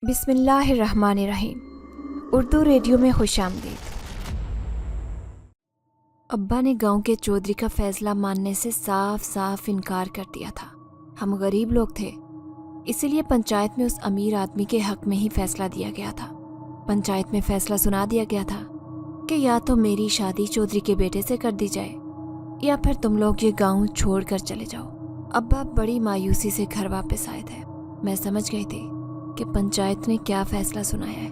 بسم اللہ الرحمن الرحیم۔ اردو ریڈیو میں خوش آمدید۔ ابا نے گاؤں کے چودھری کا فیصلہ ماننے سے صاف صاف انکار کر دیا تھا۔ ہم غریب لوگ تھے، اسی لیے پنچایت میں اس امیر آدمی کے حق میں ہی فیصلہ دیا گیا تھا۔ پنچایت میں فیصلہ سنا دیا گیا تھا کہ یا تو میری شادی چودھری کے بیٹے سے کر دی جائے یا پھر تم لوگ یہ گاؤں چھوڑ کر چلے جاؤ۔ ابا بڑی مایوسی سے گھر واپس آئے تھے۔ میں سمجھ گئی تھی کہ پنچایت نے کیا فیصلہ سنایا ہے۔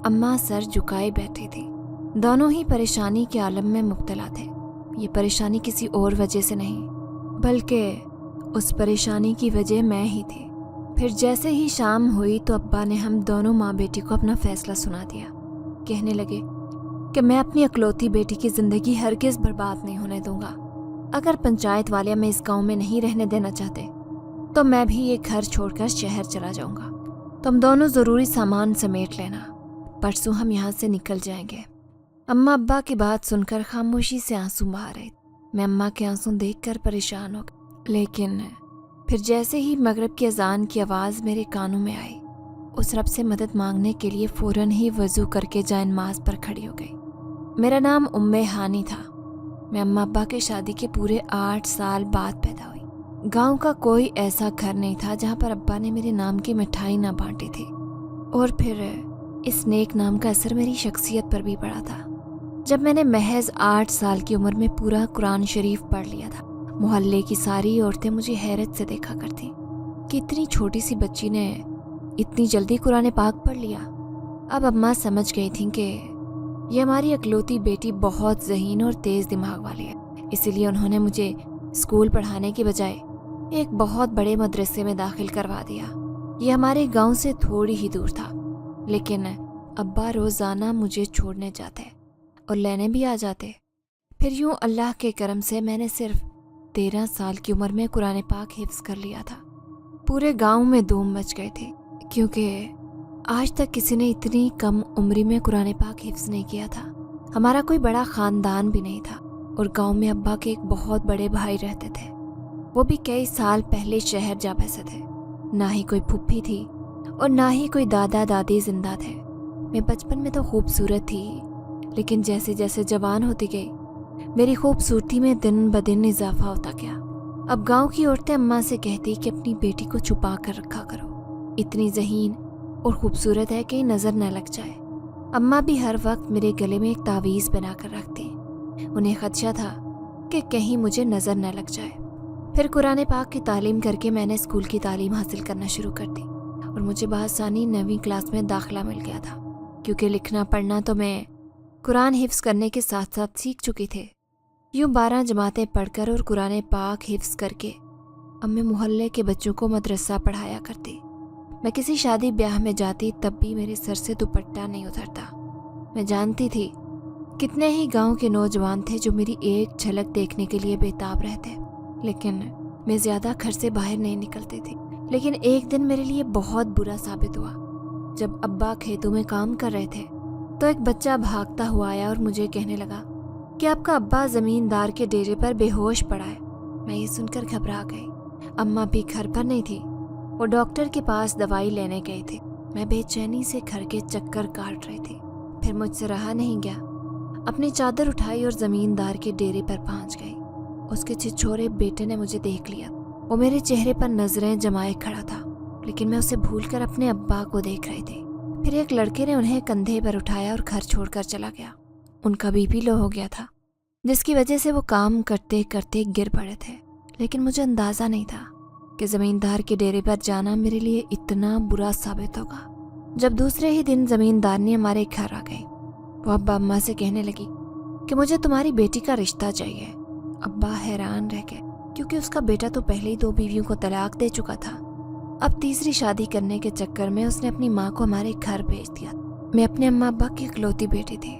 اماں سر جھکائے بیٹھی تھی، دونوں ہی پریشانی کے عالم میں مبتلا تھے۔ یہ پریشانی کسی اور وجہ سے نہیں بلکہ اس پریشانی کی وجہ میں ہی تھی۔ پھر جیسے ہی شام ہوئی تو ابا نے ہم دونوں ماں بیٹی کو اپنا فیصلہ سنا دیا۔ کہنے لگے کہ میں اپنی اکلوتی بیٹی کی زندگی ہرگز برباد نہیں ہونے دوں گا۔ اگر پنچایت والے میں اس گاؤں میں نہیں رہنے دینا چاہتے تو میں بھی یہ گھر چھوڑ کر شہر چلا جاؤں گا۔ تم دونوں ضروری سامان سمیٹ لینا، پرسوں ہم یہاں سے نکل جائیں گے۔ اماں ابا کی بات سن کر خاموشی سے آنسو بہا رہی۔ میں اماں کے آنسو دیکھ کر پریشان ہو گئی، لیکن پھر جیسے ہی مغرب کی اذان کی آواز میرے کانوں میں آئی، اس رب سے مدد مانگنے کے لیے فوراً ہی وضو کر کے جائے نماز پر کھڑی ہو گئی۔ میرا نام ہانی تھا۔ میں اماں ابا کے شادی کے پورے 8 سال بعد پیدا ہوئی۔ گاؤں کا کوئی ایسا گھر نہیں تھا جہاں پر ابا نے میرے نام کی مٹھائی نہ بانٹی تھی۔ اور پھر اس نیک نام کا اثر میری شخصیت پر بھی پڑا تھا۔ جب میں نے محض 8 سال کی عمر میں پورا قرآن شریف پڑھ لیا تھا، محلے کی ساری عورتیں مجھے حیرت سے دیکھا کرتیں کہ اتنی چھوٹی سی بچی نے اتنی جلدی قرآن پاک پڑھ لیا۔ اب اماں سمجھ گئی تھیں کہ یہ ہماری اکلوتی بیٹی بہت ذہین اور تیز دماغ والی ہے، اسی لیے انہوں نے مجھے اسکول پڑھانے کی بجائے ایک بہت بڑے مدرسے میں داخل کروا دیا۔ یہ ہمارے گاؤں سے تھوڑی ہی دور تھا، لیکن ابا روزانہ مجھے چھوڑنے جاتے اور لینے بھی آ جاتے۔ پھر یوں اللہ کے کرم سے میں نے صرف 13 سال کی عمر میں قرآن پاک حفظ کر لیا تھا۔ پورے گاؤں میں دھوم مچ گئے تھے، کیونکہ آج تک کسی نے اتنی کم عمری میں قرآن پاک حفظ نہیں کیا تھا۔ ہمارا کوئی بڑا خاندان بھی نہیں تھا اور گاؤں میں ابا کے ایک بہت بڑے بھائی رہتے تھے، وہ بھی کئی سال پہلے شہر جا بسے تھے۔ نہ ہی کوئی پھپھی تھی اور نہ ہی کوئی دادا دادی زندہ تھے۔ میں بچپن میں تو خوبصورت تھی، لیکن جیسے جیسے جوان ہوتی گئی میری خوبصورتی میں دن بدن اضافہ ہوتا گیا۔ اب گاؤں کی عورتیں اماں سے کہتی کہ اپنی بیٹی کو چھپا کر رکھا کرو، اتنی ذہین اور خوبصورت ہے کہ نظر نہ لگ جائے۔ اماں بھی ہر وقت میرے گلے میں ایک تعویذ بنا کر رکھتی، انہیں خدشہ تھا کہ کہیں مجھے نظر نہ لگ جائے۔ پھر قرآن پاک کی تعلیم کر کے میں نے اسکول کی تعلیم حاصل کرنا شروع کر دی اور مجھے بآسانی 9ویں کلاس میں داخلہ مل گیا تھا، کیونکہ لکھنا پڑھنا تو میں قرآن حفظ کرنے کے ساتھ ساتھ سیکھ چکی تھے۔ یوں 12 جماعتیں پڑھ کر اور قرآن پاک حفظ کر کے اب میں محلے کے بچوں کو مدرسہ پڑھایا کرتی۔ میں کسی شادی بیاہ میں جاتی تب بھی میرے سر سے دوپٹہ نہیں اترتا۔ میں جانتی تھی کتنے ہی گاؤں کے نوجوان تھے جو میری ایک جھلک دیکھنے کے لیے بےتاب رہتے، لیکن میں زیادہ گھر سے باہر نہیں نکلتی تھی۔ لیکن ایک دن میرے لیے بہت برا ثابت ہوا۔ جب ابا کھیتوں میں کام کر رہے تھے تو ایک بچہ بھاگتا ہوا آیا اور مجھے کہنے لگا کہ آپ کا ابا زمیندار کے ڈیرے پر بے ہوش پڑا ہے۔ میں یہ سن کر گھبرا گئی۔ اماں بھی گھر پر نہیں تھی، وہ ڈاکٹر کے پاس دوائی لینے گئی تھی۔ میں بے چینی سے گھر کے چکر کاٹ رہی تھی۔ پھر مجھ سے رہا نہیں گیا، اپنی چادر اٹھائی اور زمیندار کے ڈیرے پر پہنچ گئی۔ اس کے چھچورے بیٹے نے مجھے دیکھ لیا، وہ میرے چہرے پر نظریں جمائے کھڑا تھا، لیکن میں اسے بھول کر اپنے ابا کو دیکھ رہی تھی۔ پھر ایک لڑکے نے انہیں کندھے پر اٹھایا اور گھر چھوڑ کر چلا گیا۔ ان کا بی پی لو ہو گیا تھا، جس کی وجہ سے وہ کام کرتے کرتے گر پڑے تھے، لیکن مجھے اندازہ نہیں تھا کہ زمیندار کے ڈیرے پر جانا میرے لیے اتنا برا ثابت ہوگا۔ جب دوسرے ہی دن زمیندارنی ہمارے گھر آ گئی، وہ ابا اماں سے کہنے لگی کہ مجھے تمہاری بیٹی کا رشتہ چاہیے۔ ابا حیران رہ گئے، کیونکہ اس کا بیٹا تو پہلے ہی 2 بیویوں کو طلاق دے چکا تھا۔ اب تیسری شادی کرنے کے چکر میں اس نے اپنی ماں کو ہمارے گھر بھیج دیا۔ میں اپنے اماں ابا کی اکلوتی بیٹی تھی،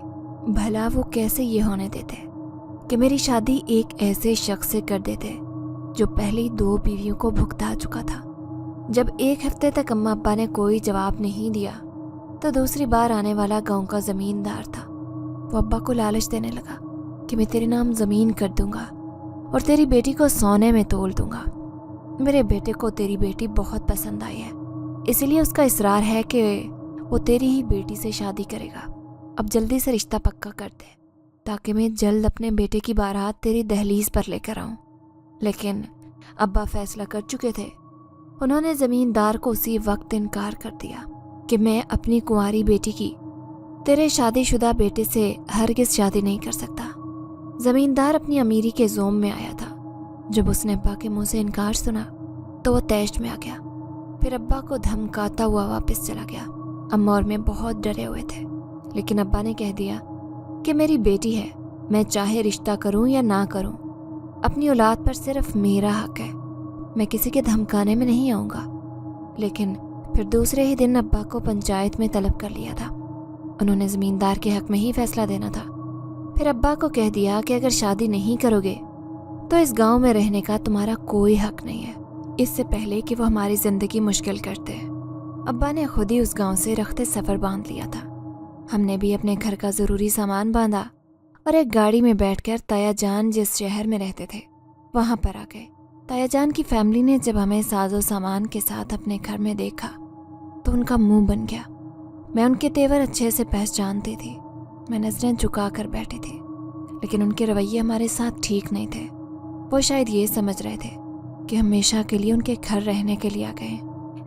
بھلا وہ کیسے یہ ہونے دیتے کہ میری شادی ایک ایسے شخص سے کر دیتے جو پہلی 2 بیویوں کو بھگتا چکا تھا۔ جب 1 ہفتے تک اماں ابا نے کوئی جواب نہیں دیا تو دوسری بار آنے والا گاؤں کا زمیندار تھا۔ وہ ابا کو لالچ دینے لگا کہ میں تیرے نام زمین کر دوں گا اور تیری بیٹی کو سونے میں تول دوں گا۔ میرے بیٹے کو تیری بیٹی بہت پسند آئی ہے، اسی لیے اس کا اصرار ہے کہ वो तेरी ही बेटी से शादी करेगा। अब जल्दी से रिश्ता पक्का कर दे ताकि मैं जल्द अपने बेटे की बारात तेरी दहलीज पर लेकर आऊं। लेकिन अब्बा फैसला कर चुके थे। उन्होंने ज़मींदार को उसी वक्त इनकार कर दिया कि मैं अपनी कुंवारी बेटी की तेरे शादीशुदा बेटे से हरगिज़ शादी नहीं कर सकता। ज़मींदार अपनी अमीरी के जोम में आया था। जब उसने अब्बा के मुंह से इनकार सुना तो वो तैश में आ गया। फिर अब्बा को धमकाता हुआ वापस चला गया। अम्मा और मैं बहुत डरे हुए थे, लेकिन अब्बा ने कह दिया कि मेरी बेटी है, मैं चाहे रिश्ता करूं या ना करूं, अपनी औलाद पर सिर्फ मेरा हक है, मैं किसी के धमकाने में नहीं आऊँगा। लेकिन फिर दूसरे ही दिन अब्बा को पंचायत में तलब कर लिया था। उन्होंने ज़मींदार के हक में ही फैसला देना था। फिर अब्बा को कह दिया कि अगर शादी नहीं करोगे तो इस गांव में रहने का तुम्हारा कोई हक नहीं है, इससे पहले कि वो हमारी ज़िंदगी मुश्किल करते हैं। अब्बा ने खुद ही उस गांव से रख्ते सफ़र बांध लिया था। हमने भी अपने घर का ज़रूरी सामान बांधा और एक गाड़ी में बैठकर ताया जान जिस शहर में रहते थे वहाँ पर आ गए। ताया जान की फैमिली ने जब हमें साजो सामान के साथ अपने घर में देखा तो उनका मुंह बन गया। मैं उनके तेवर अच्छे से पहचानती थी। मैं नज़रें झुका कर बैठी थी, लेकिन उनके रवैये हमारे साथ ठीक नहीं थे। वो शायद ये समझ रहे थे कि हमेशा के लिए उनके घर रहने के लिए आ गए।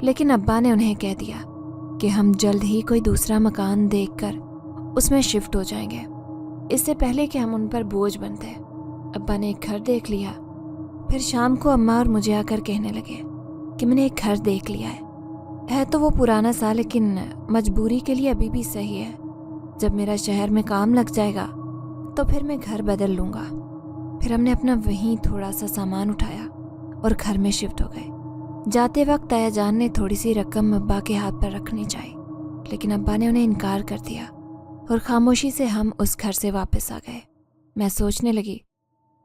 लेकिन अब्बा ने उन्हें कह दिया कि हम जल्द ही कोई दूसरा मकान देखकर उसमें शिफ्ट हो जाएंगे, इससे पहले कि हम उन पर बोझ बनते। अब्बा ने एक घर देख लिया। फिर शाम को अम्मा और मुझे आकर कहने लगे कि मैंने एक घर देख लिया है तो वो पुराना सा, लेकिन मजबूरी के लिए अभी भी सही है। जब मेरा शहर में काम लग जाएगा तो फिर मैं घर बदल लूँगा। फिर हमने अपना वहीं थोड़ा सा सामान उठाया और घर में शिफ्ट हो गए। जाते वक्त ताया जान ने थोड़ी सी रकम अब्बा के हाथ पर रखनी चाहिए, लेकिन अब्बा ने उन्हें इनकार कर दिया और खामोशी से हम उस घर से वापस आ गए। मैं सोचने लगी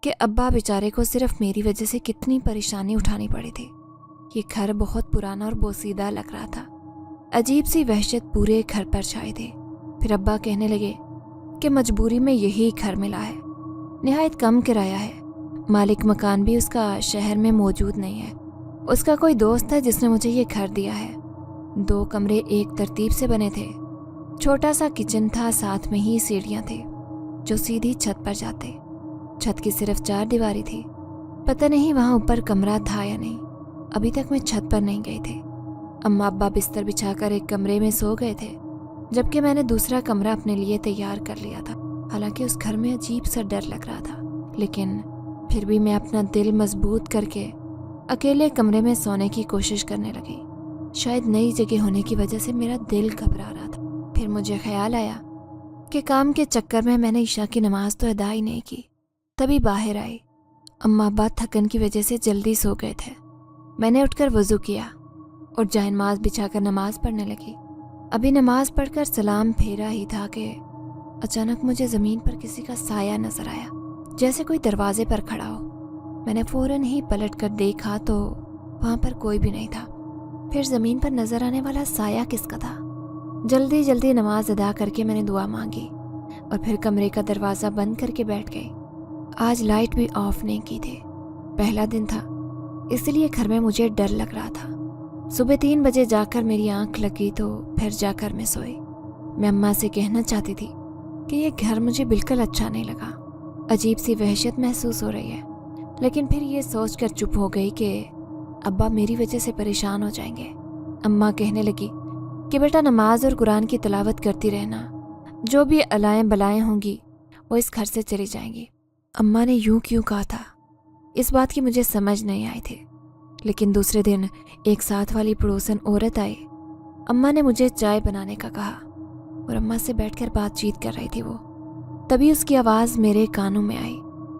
कि अब्बा बेचारे को सिर्फ मेरी वजह से कितनी परेशानी उठानी पड़ी थी। ये घर बहुत पुराना और बोसीदा लग रहा था। अजीब सी वहशत पूरे घर पर छाई थी। फिर अब्बा कहने लगे कि मजबूरी में यही घर मिला है, निहायत कम किराया है, मालिक मकान भी उसका शहर में मौजूद नहीं है। उसका कोई दोस्त है जिसने मुझे ये घर दिया है। 2 कमरे एक तरतीब से बने थे। छोटा सा किचन था, साथ में ही सीढ़ियाँ थी जो सीधी छत पर जाते। छत की सिर्फ 4 दीवारी थी। पता नहीं वहाँ ऊपर कमरा था या नहीं, अभी तक मैं छत पर नहीं गई थी। अम्मा अब्बा बिस्तर बिछाकर एक कमरे में सो गए थे, जबकि मैंने दूसरा कमरा अपने लिए तैयार कर लिया था। हालांकि उस घर में अजीब सा डर लग रहा था, लेकिन फिर भी मैं अपना दिल मजबूत करके अकेले कमरे में सोने की कोशिश करने लगी। शायद नई जगह होने की वजह से मेरा दिल घबरा रहा था। फिर मुझे ख्याल आया कि काम के चक्कर में मैंने ईशा की नमाज तो अदा ही नहीं की। तभी बाहर आई। अम्मा अब्बा थकन की वजह से जल्दी सो गए थे। मैंने उठकर वज़ू किया और जायनमाज बिछाकर नमाज पढ़ने लगी। अभी नमाज पढ़कर सलाम फेरा ही था कि अचानक मुझे ज़मीन पर किसी का साया नजर आया, जैसे कोई दरवाजे पर खड़ा हो। मैंने फ़ौरन ही पलटकर देखा तो वहाँ पर कोई भी नहीं था। फिर ज़मीन पर नजर आने वाला साया किसका था? जल्दी जल्दी नमाज अदा करके मैंने दुआ मांगी और फिर कमरे का दरवाज़ा बंद करके बैठ गई। आज लाइट भी ऑफ नहीं की थी। पहला दिन था, इसलिए घर में मुझे डर लग रहा था। सुबह 3 बजे जाकर मेरी आंख लगी तो फिर जाकर मैं सोई। मैं अम्मा से कहना चाहती थी कि ये घर मुझे बिल्कुल अच्छा नहीं लगा। अजीब सी वहशत महसूस हो रही है, लेकिन फिर ये सोचकर चुप हो गई कि अब्बा मेरी वजह से परेशान हो जाएंगे। अम्मा कहने लगी कि बेटा नमाज और कुरान की तिलावत करती रहना, जो भी अलाएं बलाएं होंगी वो इस घर से चली जाएंगी। अम्मा ने यूं क्यों कहा था, इस बात की मुझे समझ नहीं आई थी। लेकिन दूसरे दिन एक साथ वाली पड़ोसन औरत आई। अम्मा ने मुझे चाय बनाने का कहा और अम्मा से बैठकर बातचीत कर रही थी वो। तभी उसकी आवाज़ मेरे कानों में आई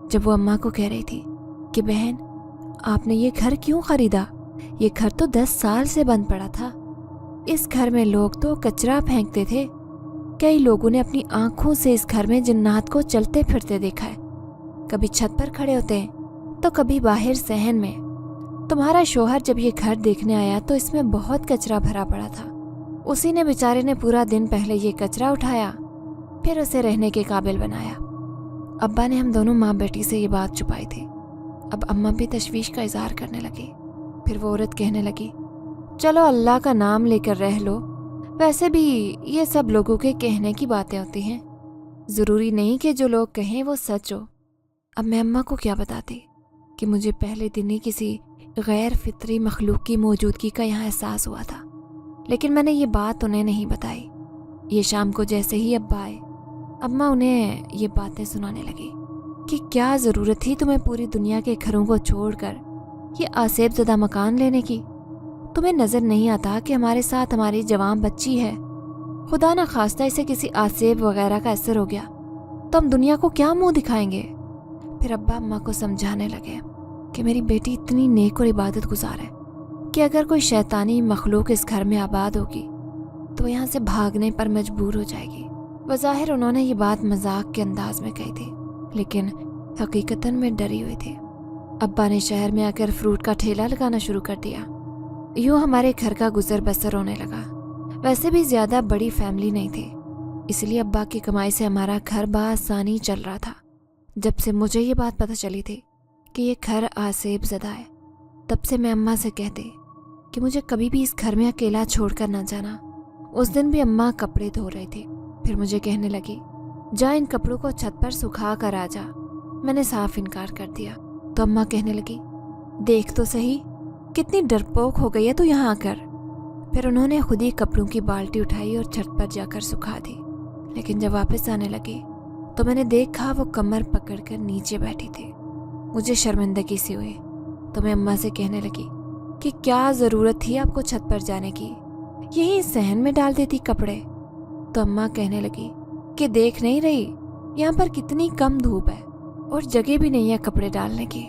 जब वो अम्मा को कह रही थी कि बहन, आपने ये घर क्यों ख़रीदा? ये घर तो 10 साल से बंद पड़ा था। इस घर में लोग तो कचरा फेंकते थे। कई लोगों ने अपनी आंखों से इस घर में जिन्नात को चलते फिरते देखा है। कभी छत पर खड़े होते हैं तो कभी बाहर सहन में। तुम्हारा शोहर जब ये घर देखने आया तो इसमें बहुत कचरा भरा पड़ा था। उसी ने बेचारे ने पूरा दिन पहले ये कचरा उठाया, फिर उसे रहने के काबिल बनाया। अब्बा ने हम दोनों माँ बेटी से ये बात छुपाई थी। अब अम्मा भी तशवीश का इजहार करने लगी। फिर वो औरत कहने लगी, चलो अल्लाह का नाम लेकर रह लो, वैसे भी ये सब लोगों के कहने की बातें होती हैं, ज़रूरी नहीं कि जो लोग कहें वो सच हो। अब मैं अम्मा को क्या बताती कि मुझे पहले दिन ही किसी गैर फितरी मखलूक की मौजूदगी का यहाँ एहसास हुआ था। लेकिन मैंने ये बात उन्हें नहीं बताई। ये शाम को जैसे ही अब्बा आए, अम्मा उन्हें ये बातें सुनाने लगी कि क्या ज़रूरत थी तुम्हें पूरी दुनिया के घरों को छोड़कर ये आसेब ज़दा मकान लेने की। तुम्हें नज़र नहीं आता कि हमारे साथ हमारी जवान बच्ची है, खुदा ना खास्ता इसे किसी आसेब वगैरह का असर हो गया तो हम दुनिया को क्या मुंह दिखाएंगे। फिर अब्बा अम्मा को समझाने लगे कि मेरी बेटी इतनी नेक और इबादत गुजार है कि अगर कोई शैतानी मखलूक इस घर में आबाद होगी तो यहाँ से भागने पर मजबूर हो जाएगी। बज़ाहिर उन्होंने ये बात मजाक के अंदाज में कही थी, लेकिन हकीकतन में डरी हुई थी। अब्बा ने शहर में आकर फ्रूट का ठेला लगाना शुरू कर दिया। यूँ हमारे घर का गुजर बसर होने लगा। वैसे भी ज़्यादा बड़ी फैमिली नहीं थी, इसलिए अब्बा की कमाई से हमारा घर बआसानी चल रहा था। जब से मुझे ये बात पता चली थी कि ये घर आसेब ज़दा है, तब से मैं अम्मा से कहती कि मुझे कभी भी इस घर में अकेला छोड़कर ना जाना। उस दिन भी अम्मा कपड़े धो रही थी, फिर मुझे कहने लगी जा इन कपड़ों को छत पर सुखा कर आ जा। मैंने साफ इनकार कर दिया तो अम्मा कहने लगी देख तो सही कितनी डरपोक हो गई है तू यहाँ आकर। फिर उन्होंने खुद ही कपड़ों की बाल्टी उठाई और छत पर जाकर सुखा दी। लेकिन जब वापस आने लगी तो मैंने देखा वो कमर पकड़कर नीचे बैठी थी। मुझे शर्मिंदगी सी हुई तो मैं अम्मा से कहने लगी कि क्या ज़रूरत थी आपको छत पर जाने की, यही सहन में डाल देती कपड़े। तो अम्मा कहने लगी कि देख नहीं रही यहाँ पर कितनी कम धूप है और जगह भी नहीं है कपड़े डालने की।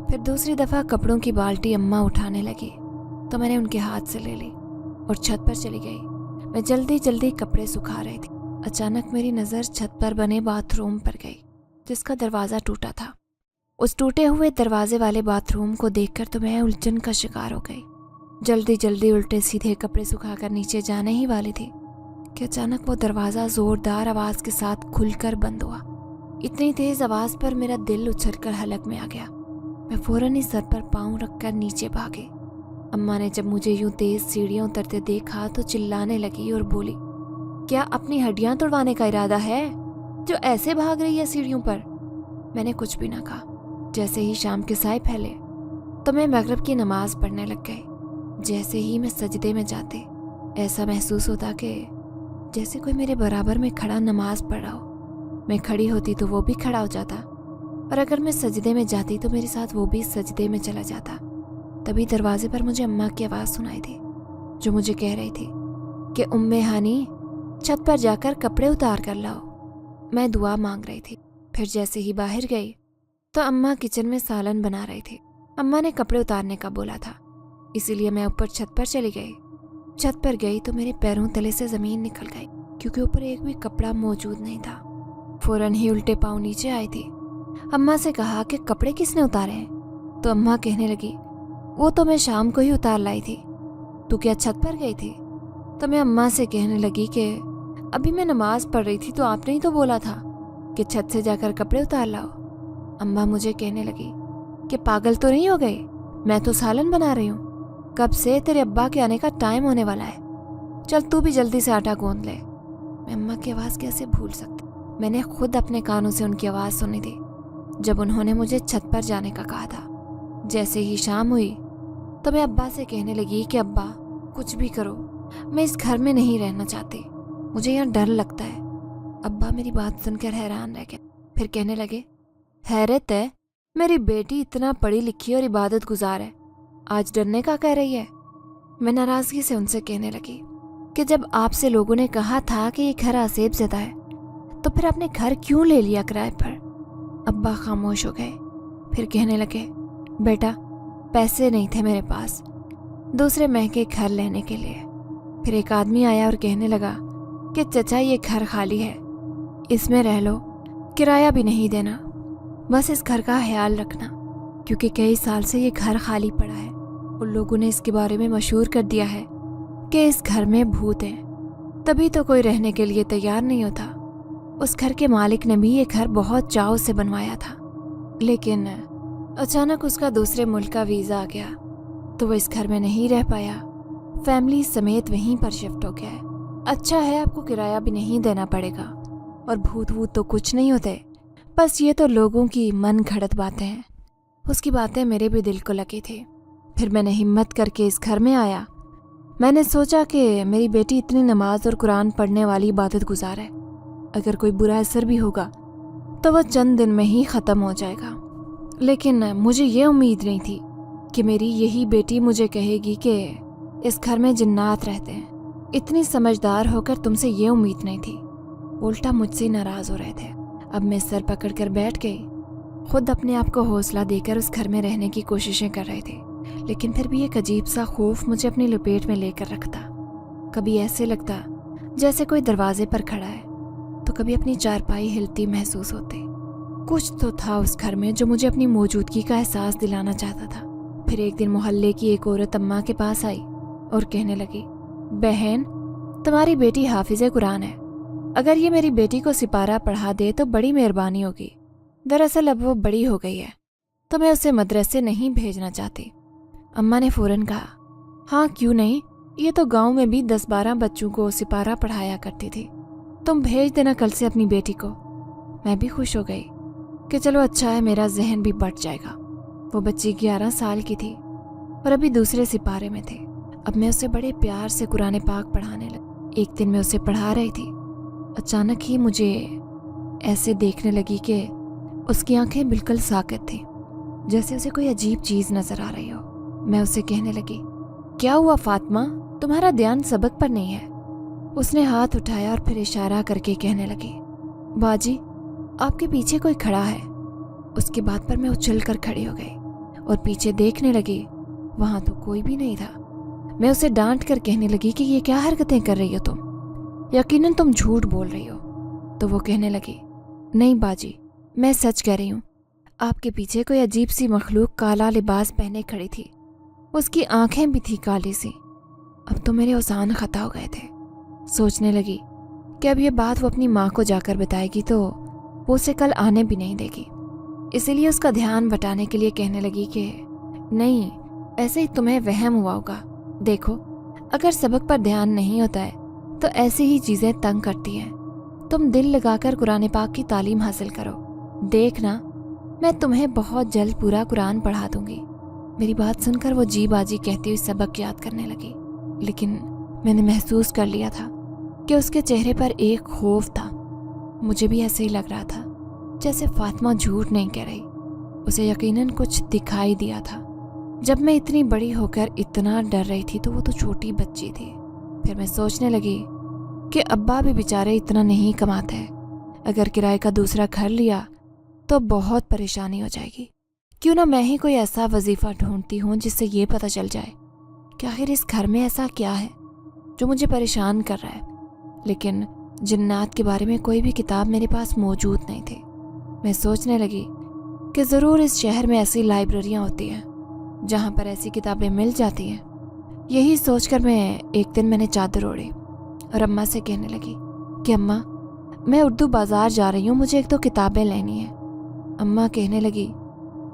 फिर दूसरी दफ़ा कपड़ों की बाल्टी अम्मा उठाने लगी तो मैंने उनके हाथ से ले ली और छत पर चली गई। मैं जल्दी जल्दी कपड़े सुखा रही थी। अचानक मेरी नज़र छत पर बने बाथरूम पर गई, जिसका दरवाज़ा टूटा था। उस टूटे हुए दरवाजे वाले बाथरूम को देखकर तो मैं उलझन का शिकार हो गई। जल्दी जल्दी उल्टे सीधे कपड़े सुखाकर नीचे जाने ही वाली थी कि अचानक वो दरवाज़ा ज़ोरदार आवाज़ के साथ खुलकर बंद हुआ। इतनी तेज़ आवाज़ पर मेरा दिल उछलकर हलक में आ गया। मैं फ़ौरन ही सर पर पाँव रखकर नीचे भागी। अम्मा ने जब मुझे यूं तेज़ सीढ़ियाँ उतरते देखा तो चिल्लाने लगी और बोली क्या अपनी हड्डियाँ तोड़वाने का इरादा है जो ऐसे भाग रही है सीढ़ियों पर। मैंने कुछ भी ना कहा। जैसे ही शाम के साए फैले तो मैं मगरिब की नमाज पढ़ने लग गई। जैसे ही मैं सजदे में जाती ऐसा महसूस होता कि जैसे कोई मेरे बराबर में खड़ा नमाज पढ़ रहा हो। मैं खड़ी होती तो वो भी खड़ा हो जाता, और अगर मैं सजदे में जाती तो मेरे साथ वो भी सजदे में चला जाता। तभी दरवाजे पर मुझे अम्मा की आवाज़ सुनाई दी जो मुझे कह रही थी कि उम्मे हानी छत पर जाकर कपड़े उतार कर लाओ। मैं दुआ मांग रही थी। फिर जैसे ही बाहर गई तो अम्मा किचन में सालन बना रही थी। अम्मा ने कपड़े उतारने का बोला था, इसीलिए मैं ऊपर छत पर चली गई। छत पर गई तो मेरे पैरों तले से ज़मीन निकल गई क्योंकि ऊपर एक भी कपड़ा मौजूद नहीं था। फ़ौरन ही उल्टे पाँव नीचे आई थी। अम्मा से कहा कि कपड़े किसने उतारे हैं? तो अम्मा कहने लगी वो तो मैं शाम को ही उतार लाई थी, तू क्या छत पर गई थी? तो मैं अम्मा से कहने लगी कि अभी मैं नमाज पढ़ रही थी तो आपने ही तो बोला था कि छत से जाकर कपड़े उतार लाओ। अम्मा मुझे कहने लगी कि पागल तो नहीं हो गई, मैं तो सालन बना रही हूँ, कब से तेरे अब्बा के आने का टाइम होने वाला है, चल तू भी जल्दी से आटा गूंद ले। मैं अम्मा की आवाज़ कैसे भूल सकती। मैंने खुद अपने कानों से उनकी आवाज़ सुनी थी जब उन्होंने मुझे छत पर जाने का कहा था। जैसे ही शाम हुई तो मैं अब्बा से कहने लगी कि अब्बा कुछ भी करो, मैं इस घर में नहीं रहना चाहती, मुझे यहाँ डर लगता है। अब्बा मेरी बात सुनकर हैरान रह गए। फिर कहने लगे हैरत है, मेरी बेटी इतना पढ़ी लिखी और इबादत गुजार है, आज डरने का कह रही है। मैं नाराज़गी से उनसे कहने लगी कि जब आपसे लोगों ने कहा था कि ये घर आसेब ज़दा है तो फिर आपने घर क्यों ले लिया किराए पर। अब्बा खामोश हो गए। फिर कहने लगे बेटा पैसे नहीं थे मेरे पास दूसरे महंगे घर लेने के लिए। फिर एक आदमी आया और कहने लगा कि चचा ये घर खाली है, इसमें रह लो, किराया भी नहीं देना, बस इस घर का ख्याल रखना क्योंकि कई साल से ये घर खाली पड़ा है और लोगों ने इसके बारे में मशहूर कर दिया है कि इस घर में भूत हैं, तभी तो कोई रहने के लिए तैयार नहीं होता। उस घर के मालिक ने भी ये घर बहुत चाव से बनवाया था, लेकिन अचानक उसका दूसरे मुल्क का वीज़ा आ गया तो वो इस घर में नहीं रह पाया, फैमिली समेत वहीं पर शिफ्ट हो गया है। अच्छा है आपको किराया भी नहीं देना पड़ेगा, और भूत वूत तो कुछ नहीं होते, बस ये तो लोगों की मन घड़त बातें हैं। उसकी बातें मेरे भी दिल को लगी थी। फिर मैंने हिम्मत करके इस घर में आया। मैंने सोचा कि मेरी बेटी इतनी नमाज और कुरान पढ़ने वाली इबादत गुजार है, अगर कोई बुरा असर भी होगा तो वह चंद दिन में ही ख़त्म हो जाएगा। लेकिन मुझे ये उम्मीद नहीं थी कि मेरी यही बेटी मुझे कहेगी कि इस घर में जिन्नात रहते हैं। इतनी समझदार होकर तुमसे ये उम्मीद नहीं थी। उल्टा मुझसे नाराज़ हो रहे थे। अब मैं सर पकड़कर बैठ गई। खुद अपने आप को हौसला देकर उस घर में रहने की कोशिशें कर रही थी, लेकिन फिर भी एक अजीब सा खौफ मुझे अपनी लपेट में लेकर रखता। कभी ऐसे लगता जैसे कोई दरवाजे पर खड़ा है, तो कभी अपनी चारपाई हिलती महसूस होती। कुछ तो था उस घर में जो मुझे अपनी मौजूदगी का एहसास दिलाना चाहता था। फिर एक दिन मोहल्ले की एक औरत अम्मा के पास आई और कहने लगी, बहन, तुम्हारी बेटी हाफिज़े कुरान है, अगर ये मेरी बेटी को सिपारा पढ़ा दे तो बड़ी मेहरबानी होगी। दरअसल अब वो बड़ी हो गई है तो मैं उसे मदरसे नहीं भेजना चाहती। अम्मा ने फौरन कहा, हाँ क्यों नहीं, ये तो गांव में भी 10-12 बच्चों को सिपारा पढ़ाया करती थी, तुम भेज देना कल से अपनी बेटी को। मैं भी खुश हो गई कि चलो अच्छा है, मेरा जहन भी बढ़ जाएगा। वो बच्ची 11 साल की थी और अभी दूसरे सिपारे में थे। अब मैं उसे बड़े प्यार से कुरान पाक पढ़ाने लगी। एक दिन मैं उसे पढ़ा रही थी, अचानक ही मुझे ऐसे देखने लगी कि उसकी आंखें बिल्कुल साकित थी, जैसे उसे कोई अजीब चीज़ नजर आ रही हो। मैं उसे कहने लगी, क्या हुआ फातिमा, तुम्हारा ध्यान सबक पर नहीं है? उसने हाथ उठाया और फिर इशारा करके कहने लगी, बाजी, आपके पीछे कोई खड़ा है। उसके बाद पर मैं उछल कर खड़ी हो गई और पीछे देखने लगी, वहां तो कोई भी नहीं था। मैं उसे डांट कर कहने लगी कि ये क्या हरकतें कर रही हो तुम, यकीनन तुम झूठ बोल रही हो। तो वो कहने लगी, नहीं बाजी, मैं सच कह रही हूँ, आपके पीछे कोई अजीब सी मखलूक काला लिबास पहने खड़ी थी, उसकी आंखें भी थी काली सी। अब तो मेरे औसान खता हो गए थे। सोचने लगी कि अब ये बात वो अपनी माँ को जाकर बताएगी तो वो उसे कल आने भी नहीं देगी। इसीलिए उसका ध्यान बटाने के लिए कहने लगी कि नहीं, ऐसे ही तुम्हें वहम हुआ होगा। देखो, अगर सबक पर ध्यान नहीं होता है तो ऐसी ही चीज़ें तंग करती हैं। तुम दिल लगाकर कुरान पाक की तालीम हासिल करो, देखना मैं तुम्हें बहुत जल्द पूरा कुरान पढ़ा दूंगी। मेरी बात सुनकर वो जी बाजी कहती हुई सबक याद करने लगी, लेकिन मैंने महसूस कर लिया था कि उसके चेहरे पर एक खौफ था। मुझे भी ऐसे ही लग रहा था जैसे फातिमा झूठ नहीं कह रही, उसे यकीनन कुछ दिखाई दिया था। जब मैं इतनी बड़ी होकर इतना डर रही थी तो वो तो छोटी बच्ची थी। फिर मैं सोचने लगी कि अब्बा भी बेचारे इतना नहीं कमाते हैं, अगर किराए का दूसरा घर लिया तो बहुत परेशानी हो जाएगी। क्यों ना मैं ही कोई ऐसा वजीफा ढूंढती हूँ जिससे ये पता चल जाए कि आखिर इस घर में ऐसा क्या है जो मुझे परेशान कर रहा है। लेकिन जिन्नात के बारे में कोई भी किताब मेरे पास मौजूद नहीं थी। मैं सोचने लगी कि ज़रूर इस शहर में ऐसी लाइब्रेरियाँ होती हैं जहाँ पर ऐसी किताबें मिल जाती हैं। यही सोचकर एक दिन मैंने चादर ओढ़ी और अम्मा से कहने लगी कि अम्मा, मैं उर्दू बाज़ार जा रही हूँ, मुझे 1-2 किताबें लेनी है। अम्मा कहने लगी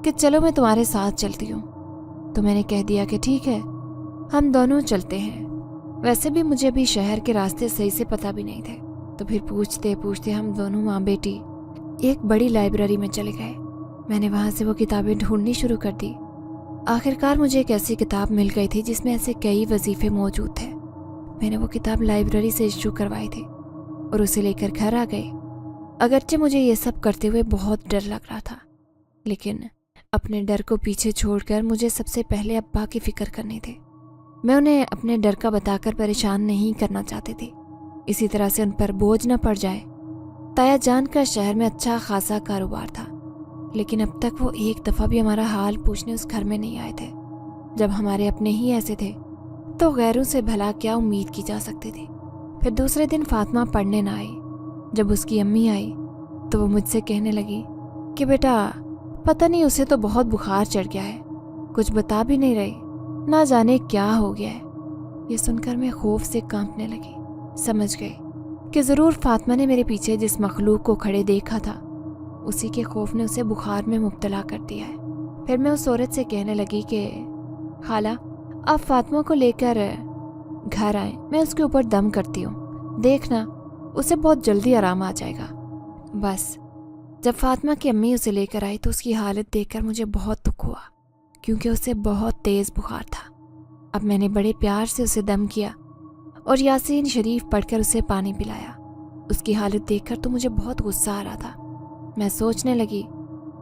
कि चलो मैं तुम्हारे साथ चलती हूँ। तो मैंने कह दिया कि ठीक है, हम दोनों चलते हैं। वैसे भी मुझे अभी शहर के रास्ते सही से पता भी नहीं थे। तो फिर पूछते पूछते हम दोनों माँ बेटी एक बड़ी लाइब्रेरी में चले गए। मैंने वहाँ से वो किताबें ढूंढनी शुरू कर दी। आखिरकार मुझे एक ऐसी किताब मिल गई थी जिसमें ऐसे कई वजीफे मौजूद थे। मैंने वो किताब लाइब्रेरी से इशू करवाई थी और उसे लेकर घर आ गई। अगरचे मुझे ये सब करते हुए बहुत डर लग रहा था, लेकिन अपने डर को पीछे छोड़कर मुझे सबसे पहले अब्बा की फिक्र करनी थी। मैं उन्हें अपने डर का बताकर परेशान नहीं करना चाहती थी, इसी तरह से उन पर बोझ न पड़ जाए। ताया जान का शहर में अच्छा खासा कारोबार था, लेकिन अब तक वो एक दफ़ा भी हमारा हाल पूछने उस घर में नहीं आए थे। जब हमारे अपने ही ऐसे थे तो गैरों से भला क्या उम्मीद की जा सकती थी। फिर दूसरे दिन फातिमा पढ़ने ना आई। जब उसकी अम्मी आई तो वो मुझसे कहने लगी कि बेटा, पता नहीं उसे तो बहुत बुखार चढ़ गया है, कुछ बता भी नहीं रही, ना जाने क्या हो गया है। ये सुनकर मैं खौफ से कांपने लगी। समझ गई कि ज़रूर फातिमा ने मेरे पीछे जिस मखलूक को खड़े देखा था उसी के खौफ ने उसे बुखार में मुब्तला कर दिया है। फिर मैं उस औरत से कहने लगी कि खाला, आप फातिमा को लेकर घर आए, मैं उसके ऊपर दम करती हूँ, देखना उसे बहुत जल्दी आराम आ जाएगा। बस जब फातिमा की अम्मी उसे लेकर आई तो उसकी हालत देखकर मुझे बहुत दुख हुआ, क्योंकि उसे बहुत तेज़ बुखार था। अब मैंने बड़े प्यार से उसे दम किया और यासीन शरीफ पढ़कर उसे पानी पिलाया। उसकी हालत देखकर तो मुझे बहुत गुस्सा आ रहा था। मैं सोचने लगी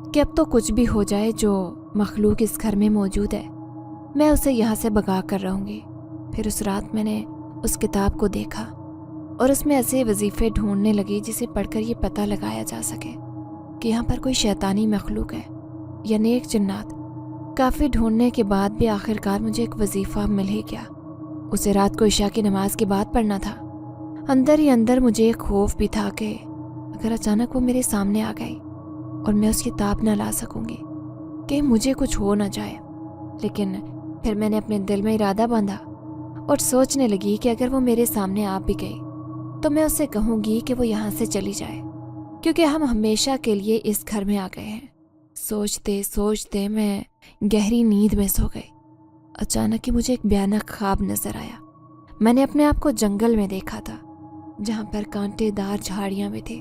कि अब तो कुछ भी हो जाए, जो मखलूक इस घर में मौजूद है मैं उसे यहाँ से भगा कर रहूँगी। फिर उस रात मैंने उस किताब को देखा और उसमें ऐसे वजीफ़े ढूंढने लगी जिसे पढ़कर ये पता लगाया जा सके कि यहाँ पर कोई शैतानी मखलूक है या नेक जिन्नात। काफ़ी ढूंढने के बाद भी आखिरकार मुझे एक वजीफ़ा मिल ही गया। उसे रात को इशा की नमाज के बाद पढ़ना था। अंदर ही अंदर मुझे एक खौफ भी था कि अगर अचानक वो मेरे सामने आ गई और मैं उसकी ताब ना ला सकूंगी, कि मुझे कुछ हो ना जाए। लेकिन फिर मैंने अपने दिल में इरादा बांधा और सोचने लगी कि अगर वो मेरे सामने आ भी गई तो मैं उससे कहूँगी कि वो यहाँ से चली जाए, क्योंकि हम हमेशा के लिए इस घर में आ गए हैं। सोचते सोचते मैं गहरी नींद में सो गई। अचानक ही मुझे एक भयानक ख्वाब नजर आया। मैंने अपने आप को जंगल में देखा था, जहाँ पर कांटेदार झाड़ियाँ भी थी।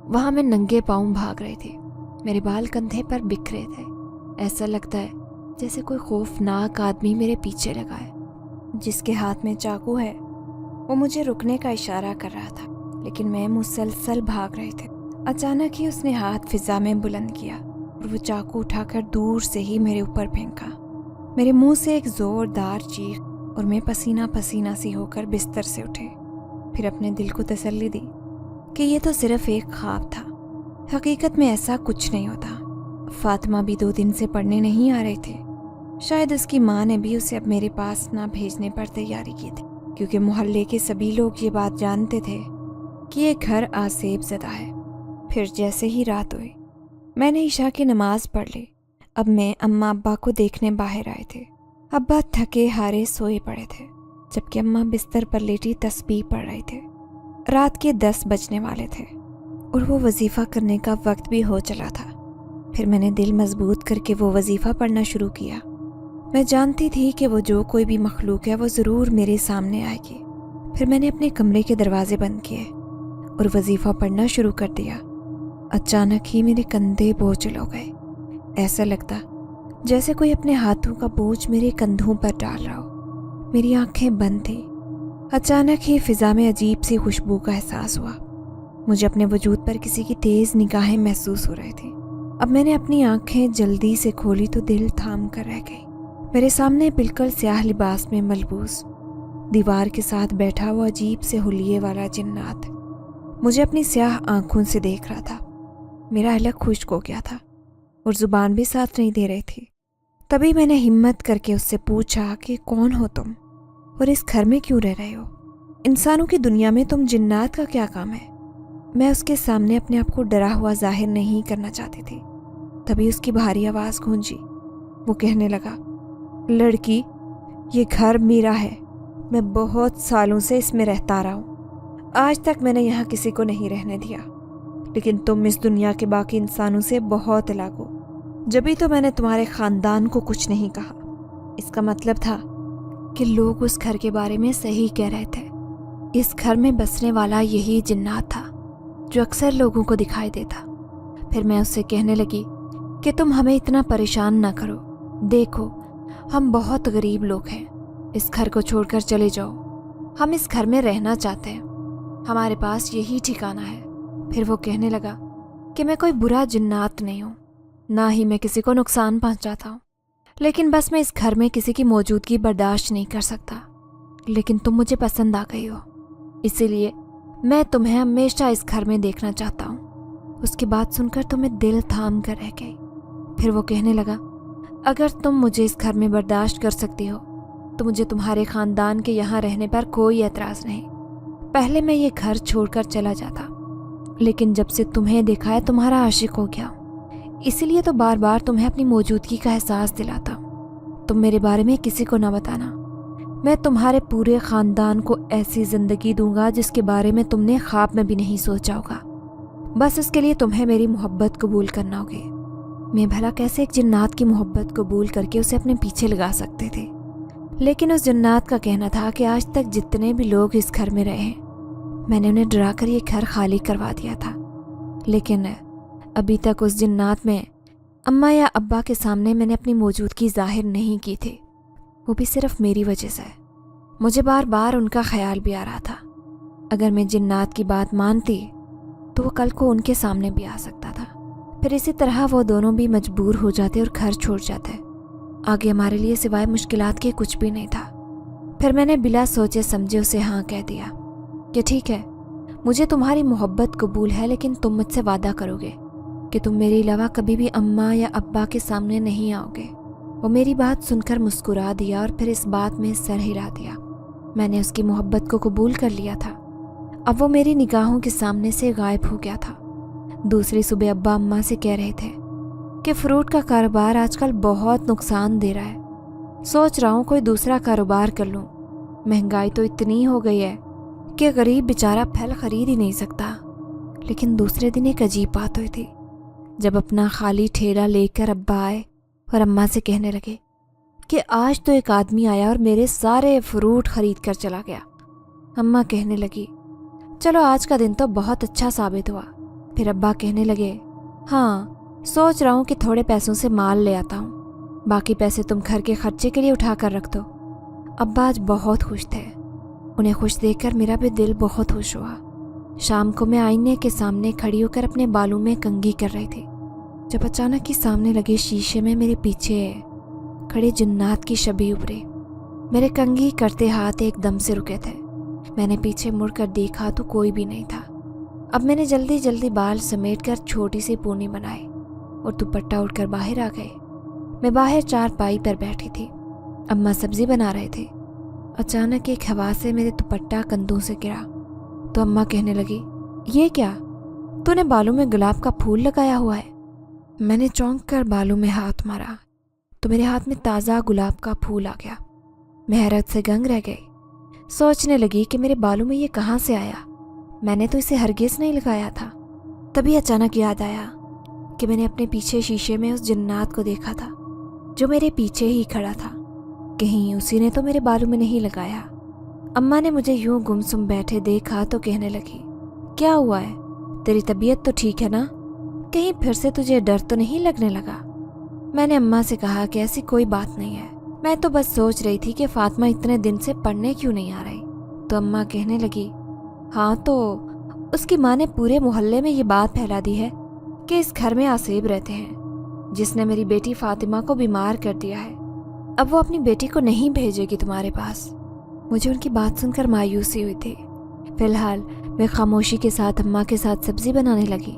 वहाँ मैं नंगे पाँव भाग रही थी। मेरे बाल कंधे पर बिखरे थे। ऐसा लगता है जैसे कोई खौफनाक आदमी मेरे पीछे लगा है। जिसके हाथ में चाकू है वो मुझे रुकने का इशारा कर रहा था, लेकिन मैं मुसलसल भाग रही थी। अचानक ही उसने हाथ फिजा में बुलंद किया और वो चाकू उठाकर दूर से ही मेरे ऊपर फेंका। मेरे मुंह से एक जोरदार चीख और मैं पसीना पसीना सी होकर बिस्तर से उठे। फिर अपने दिल को तसल्ली दी कि ये तो सिर्फ एक ख्वाब था, हकीकत में ऐसा कुछ नहीं होता। फातिमा भी 2 दिन से पढ़ने नहीं आ रही थी। शायद उसकी माँ ने भी उसे अब मेरे पास ना भेजने पर तैयारी की थी, क्योंकि मोहल्ले के सभी लोग ये बात जानते थे कि ये घर आसेब ज़दा है। फिर जैसे ही रात हुई मैंने ईशा की नमाज पढ़ ली। अब मैं अम्मा अब्बा को देखने बाहर आए थे। अब्बा थके हारे सोए पड़े थे, जबकि अम्मा बिस्तर पर लेटी तस्बीह पढ़ रहे थे। रात के 10 बजने वाले थे और वो वजीफ़ा करने का वक्त भी हो चला था। फिर मैंने दिल मजबूत करके वो वजीफ़ा पढ़ना शुरू किया। मैं जानती थी कि वो जो कोई भी मखलूक है वो ज़रूर मेरे सामने आएगी। फिर मैंने अपने कमरे के दरवाजे बंद किए और वजीफ़ा पढ़ना शुरू कर दिया। अचानक ही मेरे कंधे बोझ हो गए। ऐसा लगता जैसे कोई अपने हाथों का बोझ मेरे कंधों पर डाल रहा हो। मेरी आंखें बंद थी। अचानक ही फिजा में अजीब सी खुशबू का एहसास हुआ। मुझे अपने वजूद पर किसी की तेज़ निगाहें महसूस हो रही थी। अब मैंने अपनी आंखें जल्दी से खोली तो दिल थाम कर रह गई। मेरे सामने बिल्कुल स्याह लिबास में मलबूस दीवार के साथ बैठा हुआ अजीब से हुलिये वाला जिन्नात मुझे अपनी स्याह आंखों से देख रहा था। मेरा हलक खुश्क हो गया था और जुबान भी साथ नहीं दे रही थी। तभी मैंने हिम्मत करके उससे पूछा कि कौन हो तुम और इस घर में क्यों रह रहे हो? इंसानों की दुनिया में तुम जिन्नात का क्या काम है? मैं उसके सामने अपने आप को डरा हुआ जाहिर नहीं करना चाहती थी। तभी उसकी भारी आवाज़ गूंजी। वो कहने लगा, लड़की, ये घर मेरा है। मैं बहुत सालों से इसमें रहता रहा हूँ। आज तक मैंने यहाँ किसी को नहीं रहने दिया, लेकिन तुम इस दुनिया के बाकी इंसानों से बहुत अलग हो। जभी तो मैंने तुम्हारे ख़ानदान को कुछ नहीं कहा। इसका मतलब था कि लोग उस घर के बारे में सही कह रहे थे। इस घर में बसने वाला यही जिन्नात था जो अक्सर लोगों को दिखाई देता। फिर मैं उससे कहने लगी कि तुम हमें इतना परेशान ना करो। देखो, हम बहुत गरीब लोग हैं। इस घर को छोड़कर चले जाओ। हम इस घर में रहना चाहते हैं। हमारे पास यही ठिकाना है। फिर वो कहने लगा कि मैं कोई बुरा जिन्नात नहीं हूँ, ना ही मैं किसी को नुकसान पहुँचाता हूँ, लेकिन बस मैं इस घर में किसी की मौजूदगी बर्दाश्त नहीं कर सकता। लेकिन तुम मुझे पसंद आ गई हो, इसीलिए मैं तुम्हें हमेशा इस घर में देखना चाहता हूँ। उसकी बात सुनकर तो मैं दिल थाम कर रह गई। फिर वो कहने लगा, अगर तुम मुझे इस घर में बर्दाश्त कर सकती हो तो मुझे तुम्हारे ख़ानदान के यहाँ रहने पर कोई एतराज़ नहीं। पहले मैं ये घर छोड़कर चला जाता, लेकिन जब से तुम्हें देखा है तुम्हारा आशिक हो गया हूँ, इसीलिए तो बार बार तुम्हें अपनी मौजूदगी का एहसास दिलाता हूँ। तुम मेरे बारे में किसी को ना बताना। मैं तुम्हारे पूरे ख़ानदान को ऐसी ज़िंदगी दूंगा जिसके बारे में तुमने ख्वाब में भी नहीं सोचा होगा। बस इसके लिए तुम्हें मेरी मोहब्बत कबूल करना होगी। मैं भला कैसे एक जिन्नात की मोहब्बत कबूल करके उसे अपने पीछे लगा सकते थे? लेकिन उस जिन्नात का कहना था कि आज तक जितने भी लोग इस घर में रहे हैं मैंने उन्हें डरा कर ये घर खाली करवा दिया था, लेकिन अभी तक उस जिन्नात में अम्मा या अब्बा के सामने मैंने अपनी मौजूदगी जाहिर नहीं की थी, वो भी सिर्फ मेरी वजह से। मुझे बार बार उनका ख्याल भी आ रहा था, अगर मैं जिन्नात की बात मानती तो वो कल को उनके सामने भी आ सकता था, फिर इसी तरह वो दोनों भी मजबूर हो जाते और घर छोड़ जाते। आगे हमारे लिए सिवाय मुश्किलात के कुछ भी नहीं था। फिर मैंने बिला सोचे समझे उसे हाँ कह दिया कि ठीक है, मुझे तुम्हारी मोहब्बत कबूल है, लेकिन तुम मुझसे वादा करोगे कि तुम मेरे अलावा कभी भी अम्मा या अब्बा के सामने नहीं आओगे। वो मेरी बात सुनकर मुस्कुरा दिया और फिर इस बात में सर हिला दिया। मैंने उसकी मोहब्बत को कबूल कर लिया था। अब वो मेरी निगाहों के सामने से गायब हो गया था। दूसरी सुबह अब्बा अम्मा से कह रहे थे कि फ्रूट का कारोबार आजकल बहुत नुकसान दे रहा है, सोच रहा हूँ कोई दूसरा कारोबार कर लूँ। महंगाई तो इतनी हो गई है कि गरीब बेचारा फल खरीद ही नहीं सकता। लेकिन दूसरे दिन एक अजीब बात हुई थी, जब अपना खाली ठेला लेकर अब्बा आए और अम्मा से कहने लगे कि आज तो एक आदमी आया और मेरे सारे फ्रूट खरीद कर चला गया। अम्मा कहने लगी, चलो आज का दिन तो बहुत अच्छा साबित हुआ। फिर अब्बा कहने लगे, हाँ सोच रहा हूँ कि थोड़े पैसों से माल ले आता हूँ, बाकी पैसे तुम घर के खर्चे के लिए उठा कर रख दो। अब्बा आज बहुत खुश थे। उन्हें खुश देखकर मेरा भी दिल बहुत खुश हुआ। शाम को मैं आईने के सामने खड़ी होकर अपने बालों में कंघी कर रही थी, जब अचानक ही सामने लगे शीशे में मेरे पीछे खड़े जिन्नात की छवि उभरी। मेरे कंघी करते हाथ एकदम से रुके थे। मैंने पीछे मुड़कर देखा तो कोई भी नहीं था। अब मैंने जल्दी जल्दी बाल समेटकर छोटी सी पूनी बनाई और दुपट्टा उड़कर बाहर आ गए। मैं बाहर चारपाई पर बैठी थी, अम्मा सब्जी बना रहे थे। अचानक एक हवा से मेरे दुपट्टा कंधों से गिरा तो अम्मा कहने लगी, ये क्या, तूने बालों में गुलाब का फूल लगाया हुआ है। मैंने चौंक कर बालों में हाथ मारा तो मेरे हाथ में ताज़ा गुलाब का फूल आ गया। मैं हैरत से दंग रह गई। सोचने लगी कि मेरे बालों में ये कहाँ से आया, मैंने तो इसे हरगिज़ नहीं लगाया था। तभी अचानक याद आया कि मैंने अपने पीछे शीशे में उस जिन्नात को देखा था जो मेरे पीछे ही खड़ा था। कहीं उसी ने तो मेरे बालों में नहीं लगाया। अम्मा ने मुझे यूं गुमसुम बैठे देखा तो कहने लगी, क्या हुआ है, तेरी तबीयत तो ठीक है ना, कहीं फिर से तुझे डर तो नहीं लगने लगा। मैंने अम्मा से कहा कि ऐसी कोई बात नहीं है, मैं तो बस सोच रही थी कि फातिमा इतने दिन से पढ़ने क्यों नहीं आ रही। तो अम्मा कहने लगी, हाँ तो उसकी माँ ने पूरे मोहल्ले में ये बात फैला दी है कि इस घर में आसेब रहते हैं, जिसने मेरी बेटी फातिमा को बीमार कर दिया है। अब वो अपनी बेटी को नहीं भेजेगी तुम्हारे पास। मुझे उनकी बात सुनकर मायूसी हुई थी। फिलहाल मैं खामोशी के साथ अम्मा के साथ सब्जी बनाने लगी।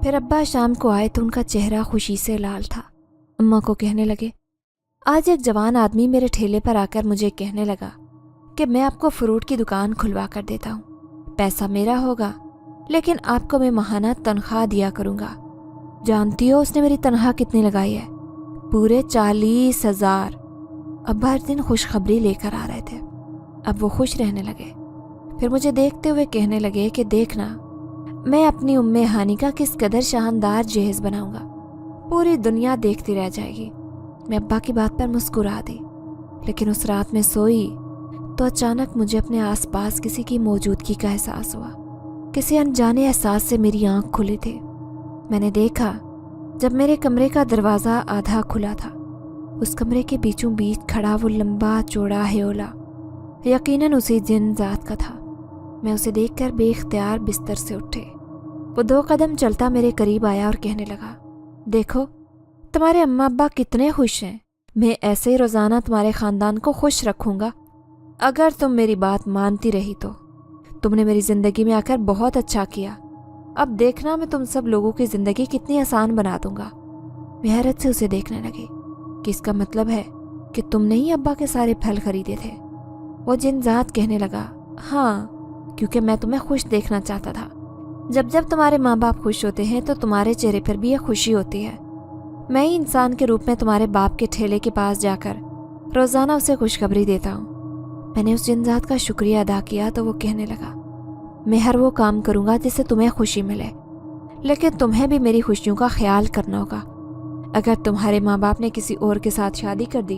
फिर अब्बा शाम को आए तो उनका चेहरा खुशी से लाल था। अम्मा को कहने लगे, आज एक जवान आदमी मेरे ठेले पर आकर मुझे कहने लगा कि मैं आपको फ्रूट की दुकान खुलवा कर देता हूँ, पैसा मेरा होगा, लेकिन आपको मैं माहाना तनख्वाह दिया करूँगा। जानती हो उसने मेरी तनख्वाह कितनी लगाई है? पूरे 40,000। अब्बा हर दिन खुशखबरी लेकर आ रहे थे। अब वो खुश रहने लगे। फिर मुझे देखते हुए कहने लगे कि देखना, मैं अपनी उम्मे हानी का किस कदर शानदार जहेज बनाऊंगा, पूरी दुनिया देखती रह जाएगी। मैं अब्बा की बात पर मुस्कुरा दी। लेकिन उस रात में सोई तो अचानक मुझे अपने आसपास किसी की मौजूदगी का एहसास हुआ। किसी अनजाने एहसास से मेरी आंख खुली थी। मैंने देखा जब मेरे कमरे का दरवाज़ा आधा खुला था, उस कमरे के बीचों बीच खड़ा वो लंबा चौड़ा हेओला यकीनन उसी जिन जात का था। मैं उसे देखकर बेख्तियार बिस्तर से उठे। वो 2 कदम चलता मेरे करीब आया और कहने लगा, देखो तुम्हारे अम्मा अब्बा कितने खुश हैं। मैं ऐसे ही रोज़ाना तुम्हारे ख़ानदान को खुश रखूँगा अगर तुम मेरी बात मानती रही तो। तुमने मेरी ज़िंदगी में आकर बहुत अच्छा किया। अब देखना मैं तुम सब लोगों की ज़िंदगी कितनी आसान बना दूँगा। मैं हैरत से उसे देखने लगी कि इसका मतलब है कि तुमने ही अब्बा के सारे फल खरीदे थे। वो जिनजात कहने लगा, हाँ, क्योंकि मैं तुम्हें खुश देखना चाहता था। जब जब तुम्हारे माँ बाप खुश होते हैं तो तुम्हारे चेहरे पर भी एक खुशी होती है। मैं ही इंसान के रूप में तुम्हारे बाप के ठेले के पास जाकर रोज़ाना उसे खुशखबरी देता हूँ। मैंने उस जिनजात का शुक्रिया अदा किया तो वो कहने लगा, मैं हर वो काम करूँगा जिससे तुम्हें खुशी मिले, लेकिन तुम्हें भी मेरी खुशियों का ख्याल करना होगा। अगर तुम्हारे माँ बाप ने किसी और के साथ शादी कर दी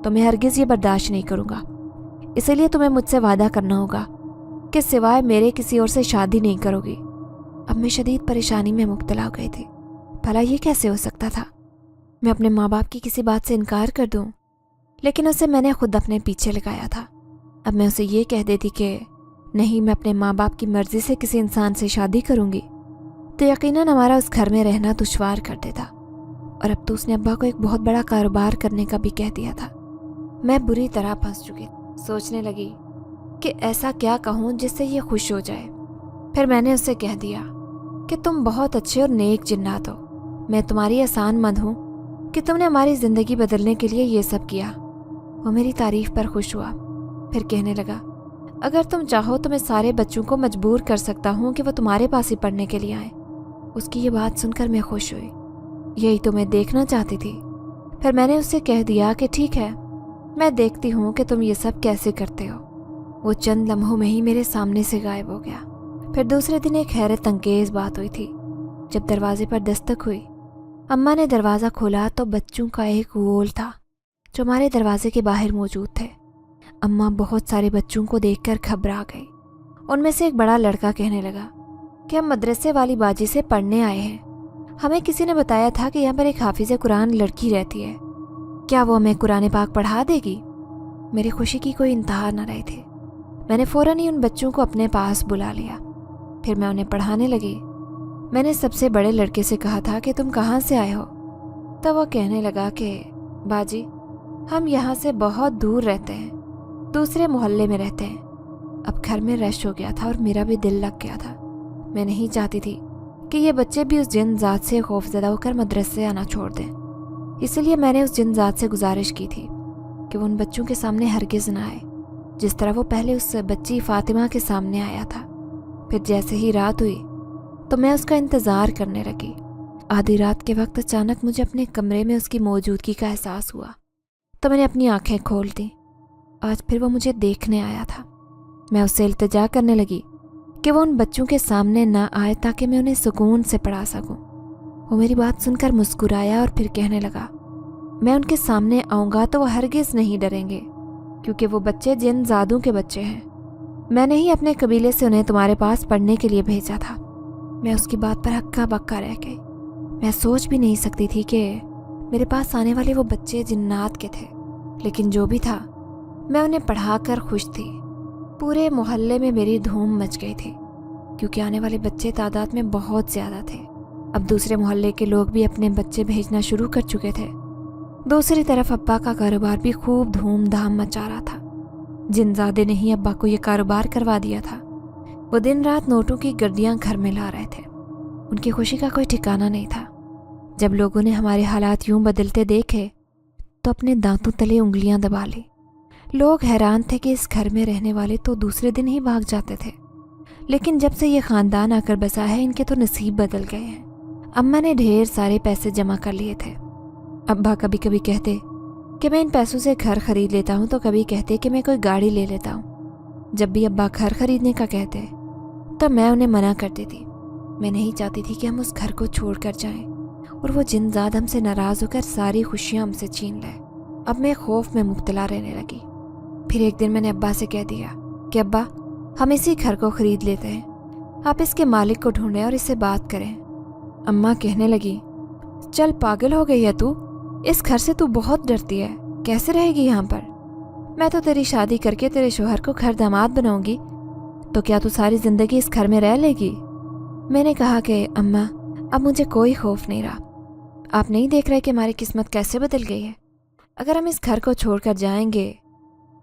तो मैं हरगिज़ ये बर्दाश्त नहीं करूँगा। इसलिए तुम्हें मुझसे वादा करना होगा کہ سوائے میرے کسی اور سے شادی نہیں کروگی۔ اب میں شدید پریشانی میں مبتلا ہو گئی تھی۔ بھلا یہ کیسے ہو سکتا تھا؟ میں اپنے ماں باپ کی کسی بات سے انکار کر دوں، لیکن اسے میں نے خود اپنے پیچھے لگایا تھا۔ اب میں اسے یہ کہہ دیتی کہ نہیں، میں اپنے ماں باپ کی مرضی سے کسی انسان سے شادی کروں گی، تو یقیناً ہمارا اس گھر میں رہنا دشوار کر دیتا، اور اب تو اس نے ابا کو ایک بہت بڑا کاروبار کرنے کا بھی کہہ دیا تھا۔ میں بری طرح پھنس چکی، سوچنے لگی کہ ایسا کیا کہوں جس سے یہ خوش ہو جائے۔ پھر میں نے اسے کہہ دیا کہ تم بہت اچھے اور نیک جنات ہو، میں تمہاری احسان مند ہوں کہ تم نے ہماری زندگی بدلنے کے لیے یہ سب کیا۔ وہ میری تعریف پر خوش ہوا، پھر کہنے لگا اگر تم چاہو تو میں سارے بچوں کو مجبور کر سکتا ہوں کہ وہ تمہارے پاس ہی پڑھنے کے لیے آئیں۔ اس کی یہ بات سن کر میں خوش ہوئی، یہی تو میں دیکھنا چاہتی تھی۔ پھر میں نے اسے کہہ دیا کہ ٹھیک ہے، میں دیکھتی ہوں کہ تم یہ سب کیسے کرتے ہو۔ وہ چند لمحوں میں ہی میرے سامنے سے غائب ہو گیا۔ پھر دوسرے دن ایک حیرت انگیز بات ہوئی تھی۔ جب دروازے پر دستک ہوئی، اماں نے دروازہ کھولا تو بچوں کا ایک غول تھا جو ہمارے دروازے کے باہر موجود تھے۔ اماں بہت سارے بچوں کو دیکھ کر گھبرا گئی۔ ان میں سے ایک بڑا لڑکا کہنے لگا کہ ہم مدرسے والی باجی سے پڑھنے آئے ہیں، ہمیں کسی نے بتایا تھا کہ یہاں پر ایک حافظ قرآن لڑکی رہتی ہے، کیا وہ ہمیں قرآن پاک پڑھا دے گی؟ میری خوشی کی کوئی انتہا نہ رہی تھی۔ میں نے فوراً ہی ان بچوں کو اپنے پاس بلا لیا، پھر میں انہیں پڑھانے لگی۔ میں نے سب سے بڑے لڑکے سے کہا تھا کہ تم کہاں سے آئے ہو؟ تو وہ کہنے لگا کہ باجی ہم یہاں سے بہت دور رہتے ہیں، دوسرے محلے میں رہتے ہیں۔ اب گھر میں رش ہو گیا تھا اور میرا بھی دل لگ گیا تھا۔ میں نہیں چاہتی تھی کہ یہ بچے بھی اس جن ذات سے خوف زدہ ہو کر مدرسے آنا چھوڑ دیں، اس لیے میں نے اس جن ذات سے گزارش کی تھی کہ وہ ان بچوں کے سامنے ہرگز نہ آئے، جس طرح وہ پہلے اس بچی فاطمہ کے سامنے آیا تھا۔ پھر جیسے ہی رات ہوئی تو میں اس کا انتظار کرنے لگی۔ آدھی رات کے وقت اچانک مجھے اپنے کمرے میں اس کی موجودگی کا احساس ہوا، تو میں نے اپنی آنکھیں کھول دیں۔ آج پھر وہ مجھے دیکھنے آیا تھا۔ میں اس سے التجا کرنے لگی کہ وہ ان بچوں کے سامنے نہ آئے تاکہ میں انہیں سکون سے پڑھا سکوں۔ وہ میری بات سن کر مسکرایا اور پھر کہنے لگا میں ان کے سامنے آؤں گا تو وہ ہرگز نہیں ڈریں گے، کیونکہ وہ بچے جن زادوں کے بچے ہیں۔ میں نے ہی اپنے قبیلے سے انہیں تمہارے پاس پڑھنے کے لیے بھیجا تھا۔ میں اس کی بات پر ہکا بکا رہ گئی۔ میں سوچ بھی نہیں سکتی تھی کہ میرے پاس آنے والے وہ بچے جنات کے تھے، لیکن جو بھی تھا میں انہیں پڑھا کر خوش تھی۔ پورے محلے میں میری دھوم مچ گئی تھی، کیونکہ آنے والے بچے تعداد میں بہت زیادہ تھے۔ اب دوسرے محلے کے لوگ بھی اپنے بچے بھیجنا شروع کر چکے تھے۔ دوسری طرف ابا کا کاروبار بھی خوب دھوم دھام مچا رہا تھا۔ جنزادے نے ہی ابا کو یہ کاروبار کروا دیا تھا۔ وہ دن رات نوٹوں کی گڈیاں گھر میں لا رہے تھے۔ ان کی خوشی کا کوئی ٹھکانہ نہیں تھا۔ جب لوگوں نے ہمارے حالات یوں بدلتے دیکھے تو اپنے دانتوں تلے انگلیاں دبا لی۔ لوگ حیران تھے کہ اس گھر میں رہنے والے تو دوسرے دن ہی بھاگ جاتے تھے، لیکن جب سے یہ خاندان آ کر بسا ہے ان کے تو نصیب بدل گئے ہیں۔ اماں نے ڈھیر سارے پیسے جمع کر لیے تھے۔ ابا کبھی کبھی کہتے کہ میں ان پیسوں سے گھر خرید لیتا ہوں، تو کبھی کہتے کہ میں کوئی گاڑی لے لیتا ہوں۔ جب بھی ابا گھر خریدنے کا کہتے تو میں انہیں منع کرتی تھی۔ میں نہیں چاہتی تھی کہ ہم اس گھر کو چھوڑ کر جائیں اور وہ جنزاد ہم سے ناراض ہو کر ساری خوشیاں ہم سے چھین لے۔ اب میں خوف میں مبتلا رہنے لگی۔ پھر ایک دن میں نے ابا سے کہہ دیا کہ ابا ہم اسی گھر کو خرید لیتے ہیں، آپ اس کے مالک کو ڈھونڈیں اور اس سے بات کریں۔ اماں کہنے لگی چل پاگل ہو گئی ہے تو، اس گھر سے تو بہت ڈرتی ہے، کیسے رہے گی یہاں پر؟ میں تو تیری شادی کر کے تیرے شوہر کو گھر داماد بناؤں گی، تو کیا تو ساری زندگی اس گھر میں رہ لے گی؟ میں نے کہا کہ اماں اب مجھے کوئی خوف نہیں رہا، آپ نہیں دیکھ رہے کہ ہماری قسمت کیسے بدل گئی ہے؟ اگر ہم اس گھر کو چھوڑ کر جائیں گے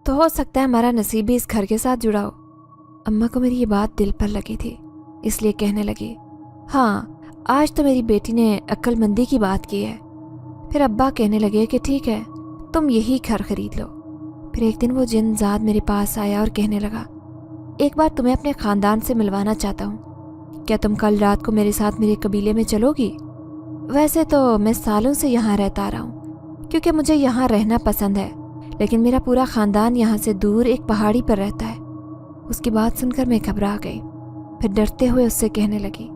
تو ہو سکتا ہے ہمارا نصیب بھی اس گھر کے ساتھ جڑا ہو۔ اماں کو میری یہ بات دل پر لگی تھی، اس لیے کہنے لگی ہاں آج تو میری بیٹی نے عقل مندی کی بات کی ہے۔ پھر ابا کہنے لگے کہ ٹھیک ہے تم یہی گھر خرید لو۔ پھر ایک دن وہ جن زاد میرے پاس آیا اور کہنے لگا ایک بار تمہیں اپنے خاندان سے ملوانا چاہتا ہوں، کیا تم کل رات کو میرے ساتھ میرے قبیلے میں چلو گی؟ ویسے تو میں سالوں سے یہاں رہتا آ رہا ہوں کیونکہ مجھے یہاں رہنا پسند ہے، لیکن میرا پورا خاندان یہاں سے دور ایک پہاڑی پر رہتا ہے۔ اس کی بات سن کر میں گھبرا گئی۔ پھر ڈرتے ہوئے اس سے کہنے لگی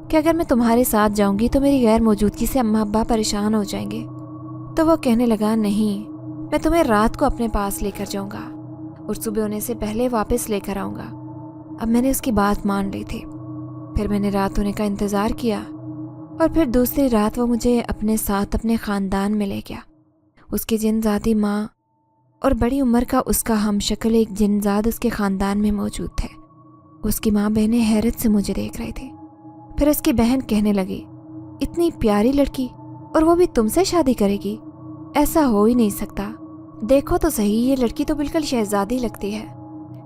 کہ اگر میں تمہارے ساتھ جاؤں گی تو میری غیر موجودگی سے اماں ابا پریشان ہو جائیں گے۔ تو وہ کہنے لگا نہیں، میں تمہیں رات کو اپنے پاس لے کر جاؤں گا اور صبح ہونے سے پہلے واپس لے کر آؤں گا۔ अब मैंने उसकी बात मान ली थी। फिर मैंने रात होने का इंतज़ार किया और फिर दूसरी रात वो मुझे अपने साथ अपने ख़ानदान में ले गया। उसकी जिनज़ादी माँ और बड़ी उम्र का उसका हमशक्ल एक जिनज़ाद उसके ख़ानदान में मौजूद थे। उसकी माँ बहनें हैरत से मुझे देख रही थी। फिर उसकी बहन कहने लगी, इतनी प्यारी लड़की और वो भी तुमसे शादी करेगी? ऐसा हो ही नहीं सकता। देखो तो सही, ये लड़की तो बिल्कुल शहजादी लगती है।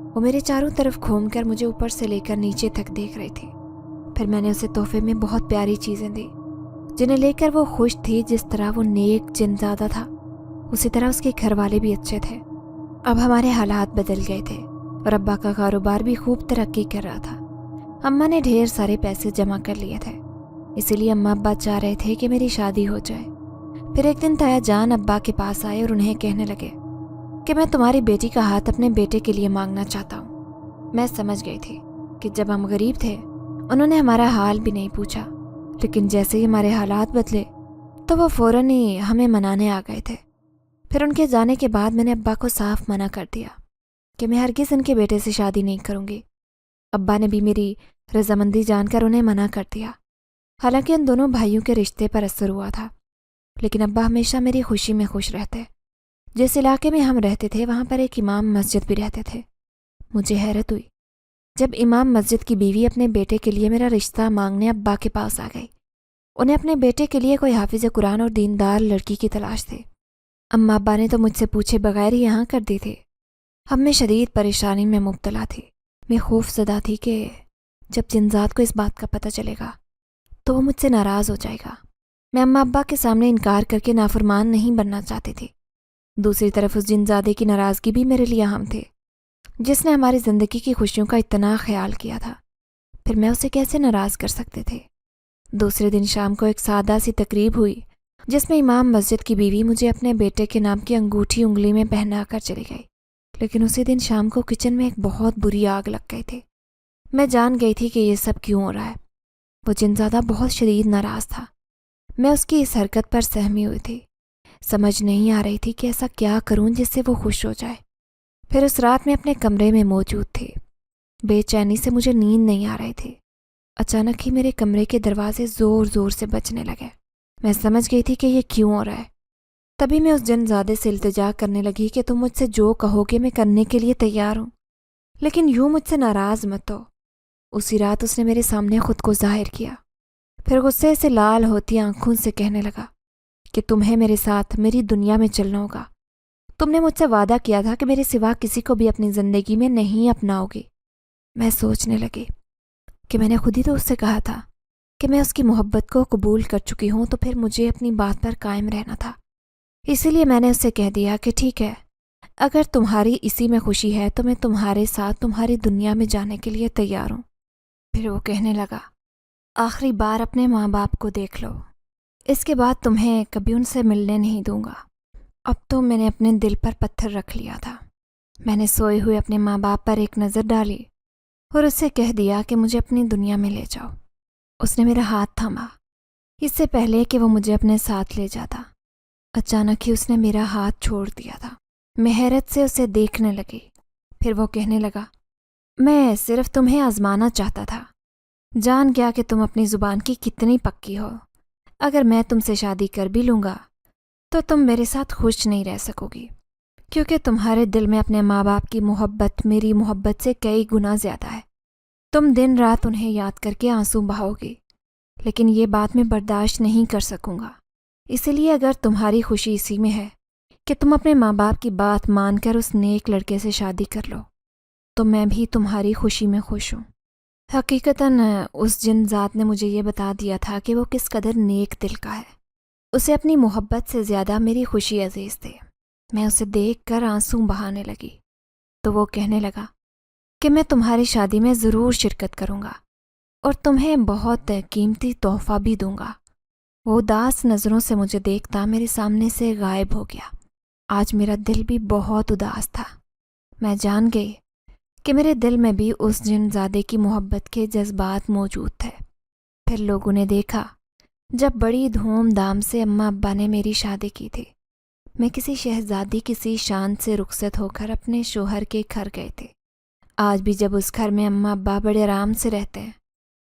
वो मेरे चारों तरफ घूमकर मुझे ऊपर से लेकर नीचे तक देख रही थी। फिर मैंने उसे तोहफे में बहुत प्यारी चीज़ें दी जिन्हें लेकर वो खुश थी। जिस तरह वो नेक जिनज़ादा था उसी तरह उसके घर वाले भी अच्छे थे। अब हमारे हालात बदल गए थे और अब्बा का कारोबार भी खूब तरक्की कर रहा था। अम्मा ने ढेर सारे पैसे जमा कर लिए थे, इसीलिए अम्मा अब्बा चाह रहे थे कि मेरी शादी हो जाए। फिर एक दिन ताया जान अब्बा के पास आए और उन्हें कहने लगे कि मैं तुम्हारी बेटी का हाथ अपने बेटे के लिए मांगना चाहता हूँ। मैं समझ गई थी कि जब हम गरीब थे उन्होंने हमारा हाल भी नहीं पूछा, लेकिन जैसे ही हमारे हालात बदले तो वो फ़ौरन ही हमें मनाने आ गए थे। फिर उनके जाने के बाद मैंने अब्बा को साफ मना कर दिया कि मैं हरगिज़ उनके बेटे से शादी नहीं करूँगी। अब्बा ने भी मेरी रजामंदी जानकर उन्हें मना कर दिया। हालांकि उन दोनों भाइयों के रिश्ते पर असर हुआ था, लेकिन अब्बा हमेशा मेरी खुशी में खुश रहते। जिस इलाके में हम रहते थे वहाँ पर एक इमाम मस्जिद भी रहते थे। मुझे हैरत हुई जब इमाम मस्जिद की बीवी अपने बेटे के लिए मेरा रिश्ता मांगने अब्बा के पास आ गई। उन्हें अपने बेटे के लिए कोई हाफिज़ कुरान और दीनदार लड़की की तलाश थी। अम्मा अब्बा ने तो मुझसे पूछे बगैर ही यहाँ कर दी थी। अब मैं शदीद परेशानी में मुब्तला थी। मैं खौफज़दा थी कि जब जिनज़ाद को इस बात का पता चलेगा तो वो मुझसे नाराज़ हो जाएगा। मैं अम्मा अब्बा के सामने इनकार करके नाफरमान नहीं बनना चाहती थी। दूसरी तरफ उस जिनज़ादे की नाराज़गी भी मेरे लिए अहम थी, जिसने हमारी ज़िंदगी की खुशियों का इतना ख्याल किया था। फिर मैं उसे कैसे नाराज़ कर सकते थे। दूसरे दिन शाम को एक सादा सी तकरीब हुई जिसमें इमाम मस्जिद की बीवी मुझे अपने बेटे के नाम की अंगूठी उंगली में पहना कर चली गई। लेकिन उसी दिन शाम को किचन में एक बहुत बुरी आग लग गई थी। मैं जान गई थी कि ये सब क्यों हो रहा है। वो जिनज़ादा बहुत शदीद नाराज़ था। मैं उसकी इस हरकत पर सहमी हुई थी। समझ नहीं आ रही थी कि ऐसा क्या करूं जिससे वो खुश हो जाए। फिर उस रात में अपने कमरे में मौजूद थी। बेचैनी से मुझे नींद नहीं आ रही थी। अचानक ही मेरे कमरे के दरवाजे ज़ोर ज़ोर से बजने लगे। मैं समझ गई थी कि ये क्यों हो रहा है। तभी मैं उस जिनज़ादे से इल्तिजा करने लगी कि तुम मुझसे जो कहोगे मैं करने के लिए तैयार हूँ, लेकिन यूँ मुझसे नाराज़ मत हो। उसी रात उसने मेरे सामने खुद को जाहिर किया। फिर गुस्से से लाल होती आंखों से कहने लगा कि तुम्हें मेरे साथ मेरी दुनिया में चलना होगा। तुमने मुझसे वादा किया था कि मेरे सिवा किसी को भी अपनी ज़िंदगी में नहीं अपनाओगी। मैं सोचने लगी कि मैंने खुद ही तो उससे कहा था कि मैं उसकी मोहब्बत को कबूल कर चुकी हूँ, तो फिर मुझे अपनी बात पर कायम रहना था। इसीलिए मैंने उससे कह दिया कि ठीक है, अगर तुम्हारी इसी में खुशी है तो मैं तुम्हारे साथ तुम्हारी दुनिया में जाने के लिए तैयार हूँ। फिर वो कहने लगा, आखिरी बार अपने माँ बाप को देख लो, इसके बाद तुम्हें कभी उनसे मिलने नहीं दूंगा। अब तो मैंने अपने दिल पर पत्थर रख लिया था। मैंने सोए हुए अपने माँ बाप पर एक नज़र डाली और उससे कह दिया कि मुझे अपनी दुनिया में ले जाओ। उसने मेरा हाथ थामा इससे पहले कि वो मुझे अपने साथ ले जाता। अचानक ही उसने मेरा हाथ छोड़ दिया था। मैं हैरत से उसे देखने लगी। फिर वो कहने लगा, मैं सिर्फ तुम्हें आजमाना चाहता था। जान गया कि तुम अपनी ज़ुबान की कितनी पक्की हो। अगर मैं तुमसे शादी कर भी लूँगा तो तुम मेरे साथ खुश नहीं रह सकोगी, क्योंकि तुम्हारे दिल में अपने माँ बाप की मोहब्बत मेरी मोहब्बत से कई गुना ज़्यादा है। तुम दिन रात उन्हें याद करके आंसू बहाओगी, लेकिन ये बात मैं बर्दाश्त नहीं कर सकूँगा। इसलिए अगर तुम्हारी खुशी इसी में है कि तुम अपने माँ बाप की बात मानकर उस नेक लड़के से शादी कर लो, तो मैं भी तुम्हारी खुशी में खुश हूँ। हकीकतन उस जिनज़ात ने मुझे ये बता दिया था कि वो किस कदर नेक दिल का है। उसे अपनी मोहब्बत से ज़्यादा मेरी खुशी अजीज़ थी। मैं उसे देख कर आंसू बहाने लगी तो वो कहने लगा कि मैं तुम्हारी शादी में ज़रूर शिरकत करूँगा और तुम्हें बहुत कीमती तोहफ़ा भी दूँगा। वो उदास नज़रों से मुझे देखता मेरे सामने से गायब हो गया। आज मेरा दिल भी बहुत उदास था। मैं जान गई कि मेरे दिल में भी उस जिनज़ादे की मोहब्बत के जज्बात मौजूद थे। फिर लोगों ने देखा जब बड़ी धूमधाम से अम्मा अब्बा ने मेरी शादी की थी। मैं किसी शहजादी किसी शान से रुखसत होकर अपने शोहर के घर गए थे। آج بھی جب اس گھر میں اماں ابا بڑے آرام سے رہتے ہیں،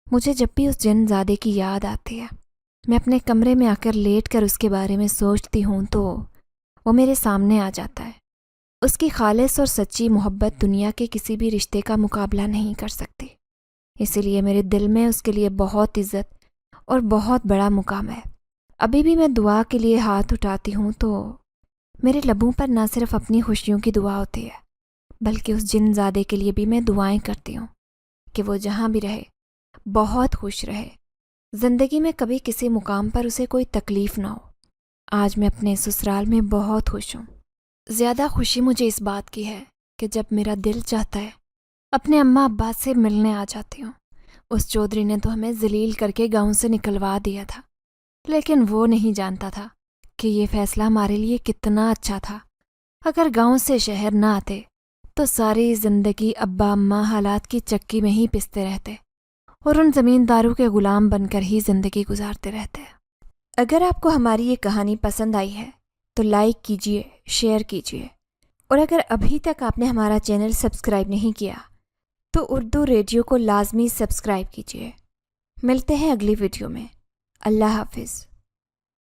مجھے جب بھی اس جن زادے کی یاد آتی ہے، میں اپنے کمرے میں آ کر لیٹ کر اس کے بارے میں سوچتی ہوں تو وہ میرے سامنے آ جاتا ہے۔ اس کی خالص اور سچی محبت دنیا کے کسی بھی رشتے کا مقابلہ نہیں کر سکتی، اسی لیے میرے دل میں اس کے لیے بہت عزت اور بہت بڑا مقام ہے۔ ابھی بھی میں دعا کے لیے ہاتھ اٹھاتی ہوں تو میرے لبوں پر نہ صرف اپنی خوشیوں کی دعا ہوتی ہے، بلکہ اس جن زادے کے لیے بھی میں دعائیں کرتی ہوں کہ وہ جہاں بھی رہے بہت خوش رہے، زندگی میں کبھی کسی مقام پر اسے کوئی تکلیف نہ ہو۔ آج میں اپنے سسرال میں بہت خوش ہوں۔ زیادہ خوشی مجھے اس بات کی ہے کہ جب میرا دل چاہتا ہے اپنے اماں ابا سے ملنے آ جاتی ہوں۔ اس چودھری نے تو ہمیں ذلیل کر کے گاؤں سے نکلوا دیا تھا، لیکن وہ نہیں جانتا تھا کہ یہ فیصلہ ہمارے لیے کتنا اچھا تھا۔ اگر گاؤں سے شہر نہ آتے تو ساری زندگی ابا اماں حالات کی چکی میں ہی پستے رہتے اور ان زمینداروں کے غلام بن کر ہی زندگی گزارتے رہتے۔ اگر آپ کو ہماری یہ کہانی پسند آئی ہے تو لائک کیجئے، شیئر کیجئے، اور اگر ابھی تک آپ نے ہمارا چینل سبسکرائب نہیں کیا تو اردو ریڈیو کو لازمی سبسکرائب کیجئے۔ ملتے ہیں اگلی ویڈیو میں۔ اللہ حافظ۔